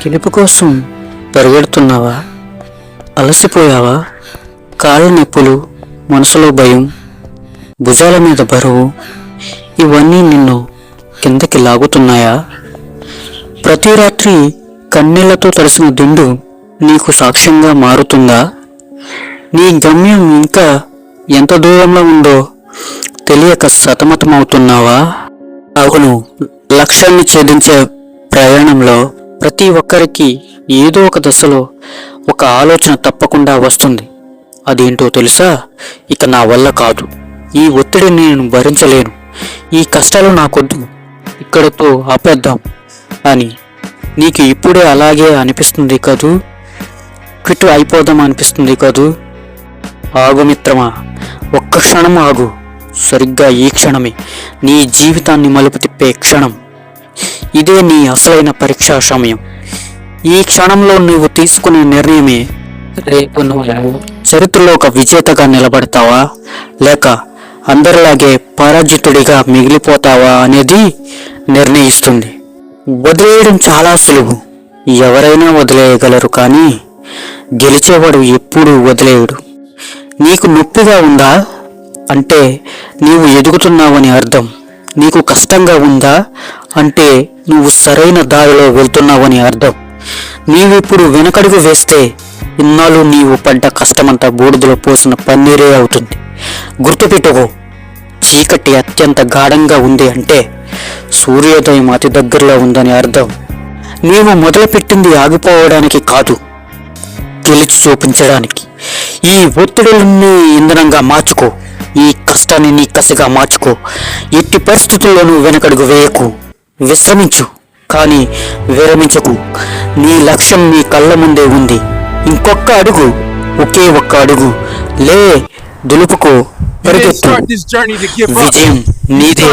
గెలుపు కోసం పరిగెడుతున్నావా? అలసిపోయావా? కాళ్ళ నొప్పులు, మనసులో భయం, భుజాల మీద బరువు ఇవన్నీ నిన్ను కిందకి లాగుతున్నాయా? ప్రతి రాత్రి కన్నీళ్లతో తడిసిన దిండు నీకు సాక్ష్యంగా మారుతుందా? నీ గమ్యం ఇంకా ఎంత దూరంలో ఉందో తెలియక సతమతమవుతున్నావా? అవును, లక్ష్యాన్ని ఛేదించే ప్రయాణంలో ప్రతి ఒక్కరికి ఏదో ఒక దశలో ఒక ఆలోచన తప్పకుండా వస్తుంది. అదేంటో తెలుసా? ఇక నా వల్ల కాదు, ఈ ఒత్తిడిని నేను భరించలేను, ఈ కష్టాలు నాకొద్దు, ఇక్కడతో ఆపేద్దాం అని. నీకు ఇప్పుడే అలాగే అనిపిస్తుంది కదూ? క్విట్ అయిపోదాం అనిపిస్తుంది కదూ? ఆగు మిత్రమా, ఒక్క క్షణం ఆగు. సరిగ్గా ఈ క్షణమే నీ జీవితాన్ని మలుపు తిప్పే క్షణం. ఇదే నీ అసలైన పరీక్షా సమయం. ఈ క్షణంలో నువ్వు తీసుకునే నిర్ణయమే రేపు నువ్వు చరిత్రలో ఒక విజేతగా నిలబడతావా, లేక అందరిలాగే పరాజితుడిగా మిగిలిపోతావా అనేది నిర్ణయిస్తుంది. వదిలేయడం చాలా సులువు, ఎవరైనా వదిలేయగలరు, కానీ గెలిచేవాడు ఎప్పుడూ వదిలేయడు. నీకు నొప్పిగా ఉందా అంటే నీవు ఎదుగుతున్నావని అర్థం. నీకు కష్టంగా ఉందా అంటే నువ్వు సరైన దారిలో వెళ్తున్నావని అర్థం. నీవిప్పుడు వెనకడుగు వేస్తే ఇన్నాళ్ళు నీవు పడ్డ కష్టమంతా బూడిదలో పోసిన పన్నీరే అవుతుంది. గుర్తుపెట్టుకో, చీకటి అత్యంత గాఢంగా ఉంది అంటే సూర్యోదయం అతి దగ్గరలో ఉందని అర్థం. నీవు మొదలుపెట్టింది ఆగిపోవడానికి కాదు, గెలిచి చూపించడానికి. ఈ ఒత్తిడులన్నీ ఇంధనంగా మార్చుకో, ఈ కష్టాన్ని నీ కసిగా మార్చుకో. ఎట్టి పరిస్థితుల్లోనూ వెనకడుగు వేయకు. విశ్రమించు, కానీ విరమించకు. నీ లక్ష్యం నీ కళ్ళ ముందే ఉంది. ఇంకొక అడుగు, ఒకే ఒక్క అడుగు. లే, దులుపుకో, పరిగెత్తు. విజయం నీదే.